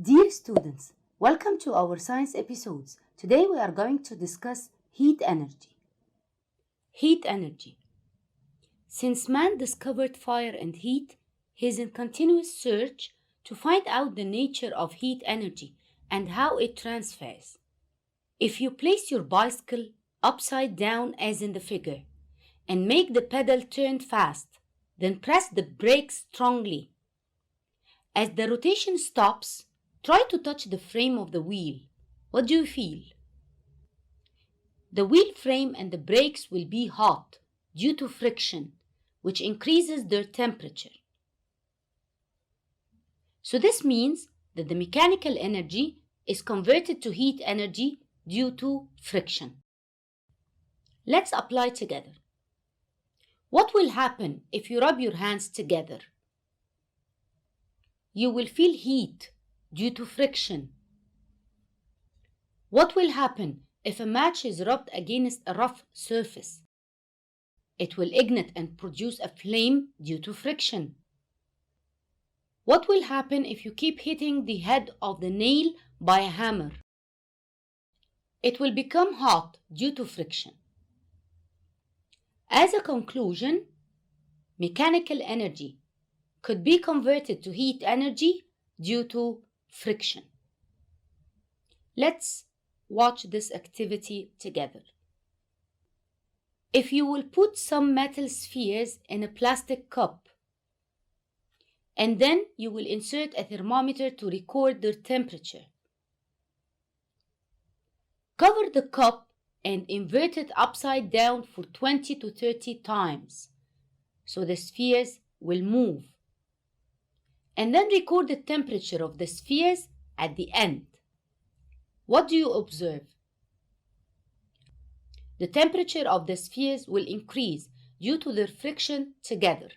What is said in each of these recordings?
Dear students, welcome to our science episodes. Today we are going to discuss heat energy. Heat energy. Since man discovered fire and heat, he is in continuous search to find out the nature of heat energy and how it transfers. If you place your bicycle upside down as in the figure and make the pedal turn fast, then press the brakes strongly. As the rotation stops, try to touch the frame of the wheel. What do you feel? The wheel frame and the brakes will be hot due to friction, which increases their temperature. So this means that the mechanical energy is converted to heat energy due to friction. Let's apply together. What will happen if you rub your hands together? You will feel heat due to friction. What will happen if a match is rubbed against a rough surface? It will ignite and produce a flame due to friction. What will happen if you keep hitting the head of the nail by a hammer? It will become hot due to friction. As a conclusion, mechanical energy could be converted to heat energy due to friction. Let's watch this activity together. If you will put some metal spheres in a plastic cup, and then you will insert a thermometer to record their temperature. Cover the cup and invert it upside down for 20 to 30 times, so the spheres will move. And then record the temperature of the spheres at the end. What do you observe? The temperature of the spheres will increase due to their friction together.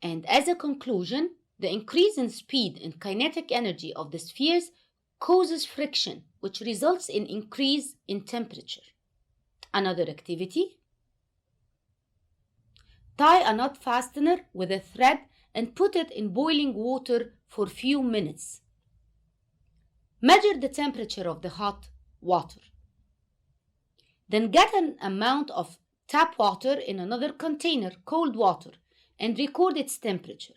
And as a conclusion, the increase in speed and kinetic energy of the spheres causes friction, which results in increase in temperature. Another activity. Tie a knot fastener with a thread and put it in boiling water for a few minutes. Measure the temperature of the hot water. Then get an amount of tap water in another container, cold water, and record its temperature.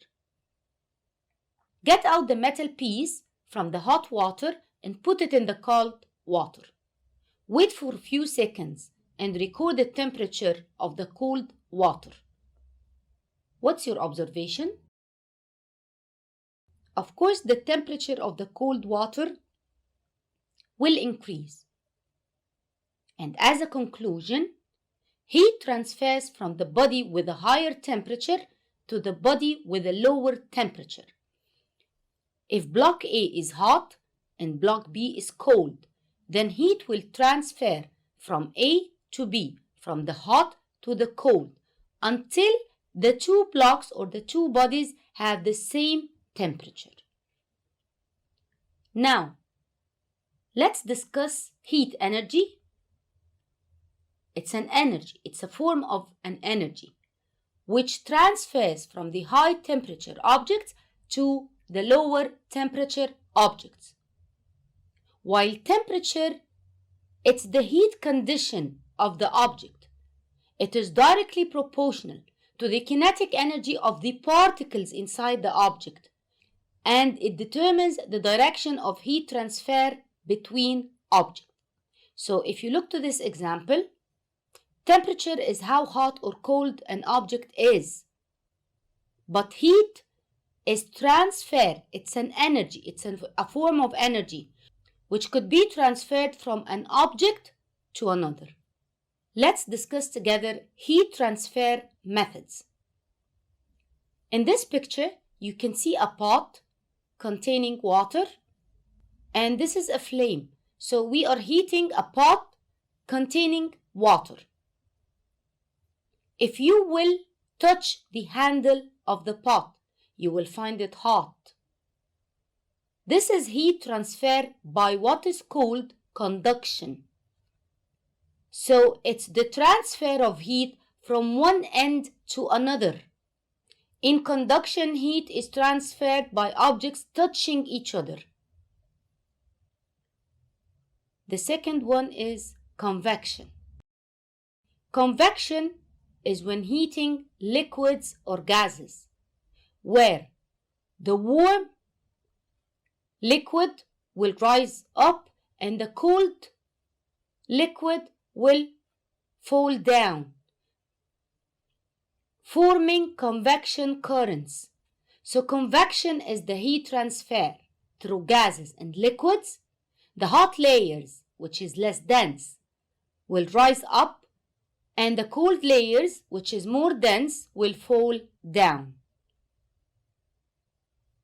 Get out the metal piece from the hot water and put it in the cold water. Wait for a few seconds and record the temperature of the cold water. What's your observation? Of course, the temperature of the cold water will increase. And as a conclusion, heat transfers from the body with a higher temperature to the body with a lower temperature. If block A is hot and block B is cold, then heat will transfer from A to B, from the hot to the cold, until the two blocks or the two bodies have the same temperature. Now, let's discuss heat energy. It's an energy, it's a form of an energy which transfers from the high temperature objects to the lower temperature objects. While temperature, it's the heat condition of the object. It is directly proportional to the kinetic energy of the particles inside the object, and it determines the direction of heat transfer between objects. So if you look to this example, temperature is how hot or cold an object is. But heat is transfer. It's an energy. It's a form of energy which could be transferred from an object to another. Let's discuss together heat transfer methods. In this picture, you can see a pot containing water, and this is a flame. So we are heating a pot containing water. If you will touch the handle of the pot, you will find it hot. This is heat transfer by what is called conduction. So it's the transfer of heat from one end to another. In conduction, heat is transferred by objects touching each other. The second one is convection. Convection is when heating liquids or gases, where the warm liquid will rise up and the cold liquid will fall down, forming convection currents. So convection is the heat transfer through gases and liquids. The hot layers, which is less dense, will rise up, and the cold layers, which is more dense, will fall down.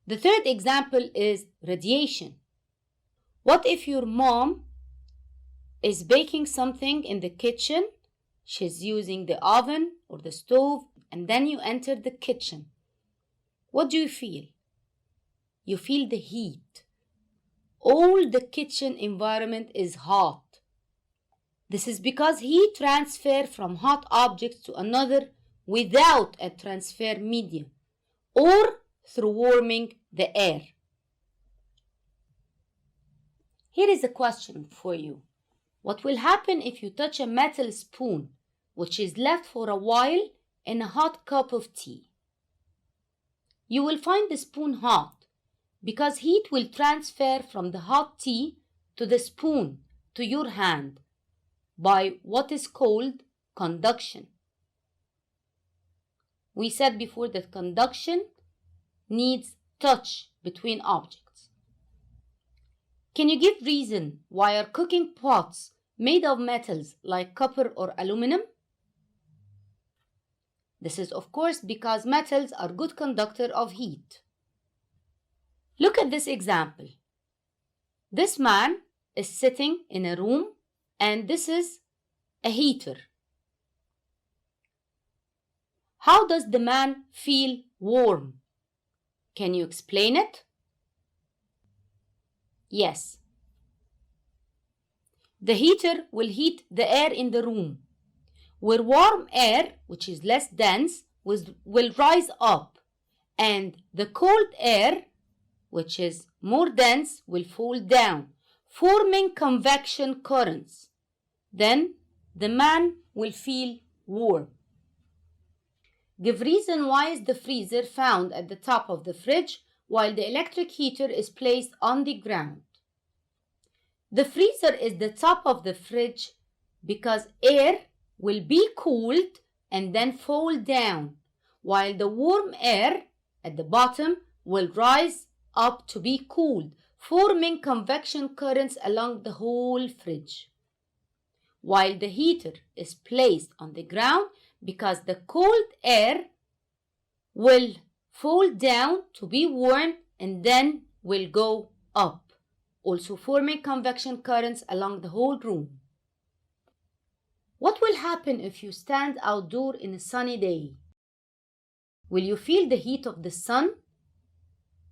The third example is radiation. What if your mom is baking something in the kitchen? She's using the oven or the stove, and then you enter the kitchen. What do you feel? You feel the heat. All the kitchen environment is hot. This is because heat transfer from hot objects to another without a transfer medium or through warming the air. Here is a question for you. What will happen if you touch a metal spoon which is left for a while in a hot cup of tea? You will find the spoon hot because heat will transfer from the hot tea to the spoon to your hand by what is called conduction. We said before that conduction needs touch between objects. Can you give reason why are cooking pots made of metals like copper or aluminum? This is of course because metals are good conductor of heat. Look at this example. This man is sitting in a room and this is a heater. How does the man feel warm? Can you explain it? Yes. The heater will heat the air in the room, where warm air, which is less dense, will rise up, and the cold air, which is more dense, will fall down, forming convection currents. Then the man will feel warm. Give reason why is the freezer found at the top of the fridge while the electric heater is placed on the ground. The freezer is the top of the fridge because air will be cooled and then fall down, while the warm air at the bottom will rise up to be cooled, forming convection currents along the whole fridge. While the heater is placed on the ground because the cold air will fall down to be warmed and then will go up, also forming convection currents along the whole room. What will happen if you stand outdoor in a sunny day? Will you feel the heat of the sun?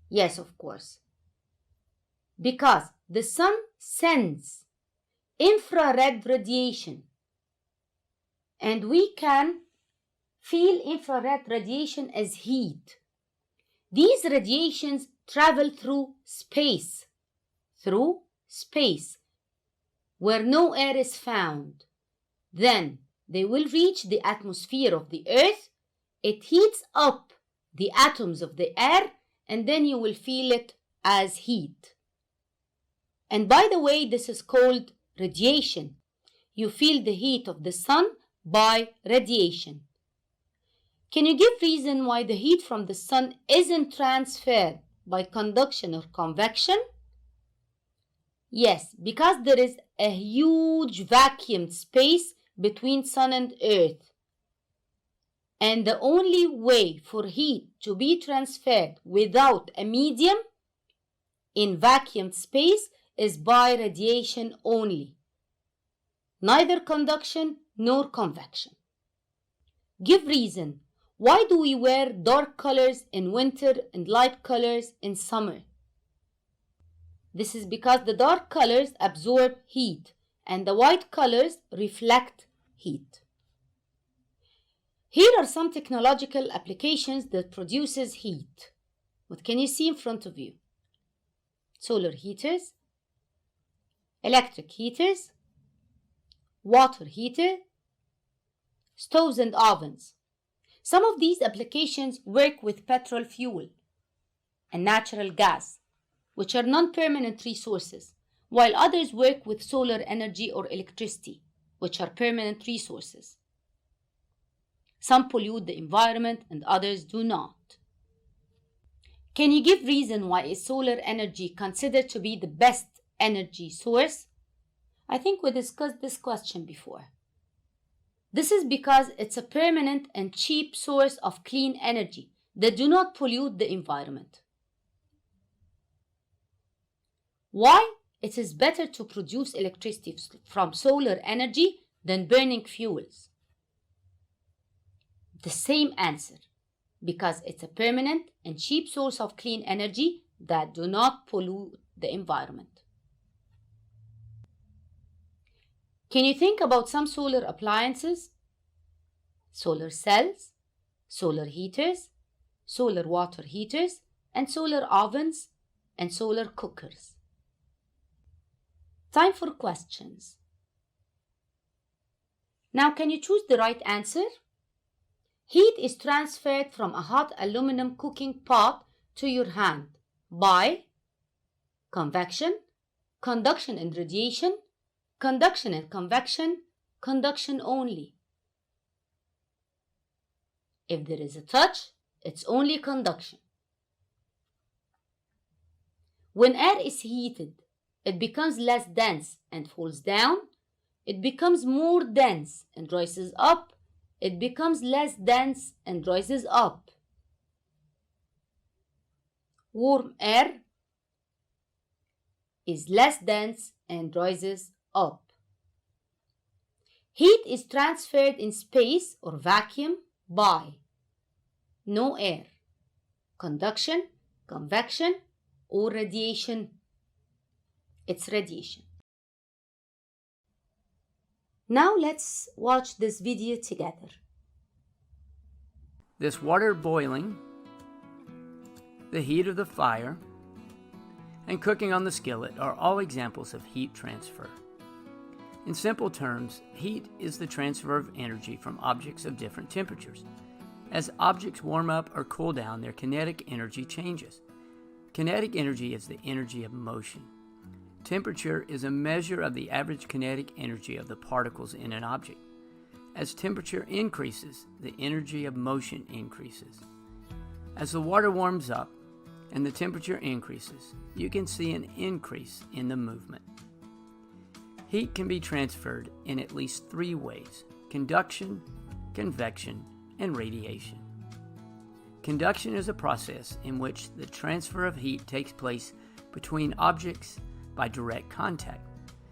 Yes, of course. Because the sun sends infrared radiation, and we can feel infrared radiation as heat. These radiations travel through space, where no air is found. Then they will reach the atmosphere of the earth. It heats up the atoms of the air, and then you will feel it as heat. And by the way, this is called radiation. You feel the heat of the sun by radiation. Can you give reason why the heat from the sun isn't transferred by conduction or convection? Yes, because there is a huge vacuum space between sun and earth. And the only way for heat to be transferred without a medium in vacuum space is by radiation only, neither conduction nor convection. Give reason. Why do we wear dark colors in winter and light colors in summer? This is because the dark colors absorb heat and the white colors reflect heat. Here are some technological applications that produces heat. What can you see in front of you? Solar heaters, electric heaters, water heater, stoves and ovens. Some of these applications work with petrol fuel and natural gas, which are non-permanent resources, while others work with solar energy or electricity, which are permanent resources. Some pollute the environment and others do not. Can you give reason why is solar energy considered to be the best energy source? I think we discussed this question before. This is because it's a permanent and cheap source of clean energy that do not pollute the environment. Why? It is better to produce electricity from solar energy than burning fuels. The same answer, because it's a permanent and cheap source of clean energy that do not pollute the environment. Can you think about some solar appliances? Solar cells, solar heaters, solar water heaters, and solar ovens and solar cookers. Time for questions. Now, can you choose the right answer? Heat is transferred from a hot aluminum cooking pot to your hand by convection, conduction and radiation, conduction and convection, conduction only. If there is a touch, it's only conduction. When air is heated, it becomes less dense and falls down. It becomes more dense and rises up. It becomes less dense and rises up. Warm air is less dense and rises up. Heat is transferred in space or vacuum by no air, conduction, convection, or radiation. It's radiation. Now let's watch this video together. This water boiling, the heat of the fire, and cooking on the skillet are all examples of heat transfer. In simple terms, heat is the transfer of energy from objects of different temperatures. As objects warm up or cool down, their kinetic energy changes. Kinetic energy is the energy of motion. Temperature is a measure of the average kinetic energy of the particles in an object. As temperature increases, the energy of motion increases. As the water warms up and the temperature increases, you can see an increase in the movement. Heat can be transferred in at least 3 ways: conduction, convection, and radiation. Conduction is a process in which the transfer of heat takes place between objects by direct contact.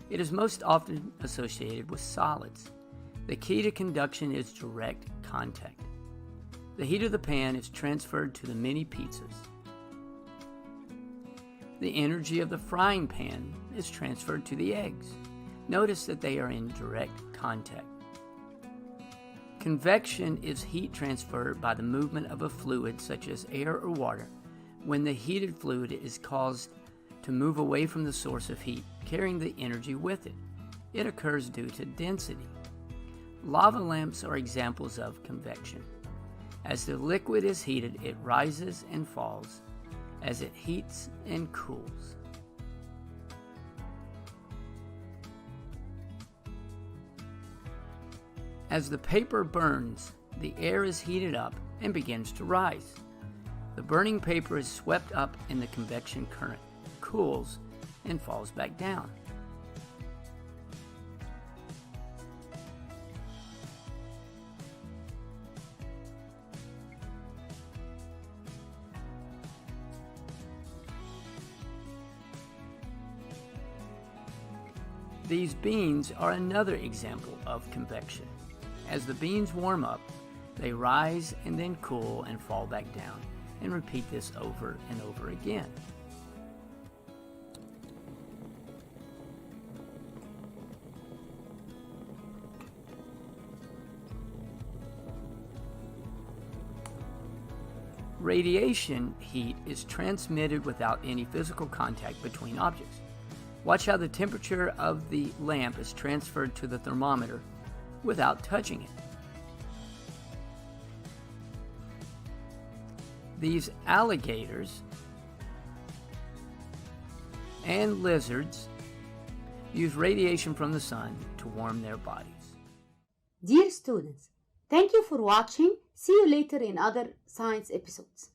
It is most often associated with solids. The key to conduction is direct contact. The heat of the pan is transferred to the mini pizzas. The energy of the frying pan is transferred to the eggs. Notice that they are in direct contact. Convection is heat transfer by the movement of a fluid such as air or water when the heated fluid is caused to move away from the source of heat, carrying the energy with it. It occurs due to density. Lava lamps are examples of convection. As the liquid is heated, it rises and falls as it heats and cools. As the paper burns, the air is heated up and begins to rise. The burning paper is swept up in the convection current, cools, and falls back down. These beans are another example of convection. As the beans warm up, they rise and then cool and fall back down, and repeat this over and over again. Radiation heat is transmitted without any physical contact between objects. Watch how the temperature of the lamp is transferred to the thermometer without touching it. These alligators and lizards use radiation from the sun to warm their bodies. Dear students, thank you for watching. See you later in other science episodes.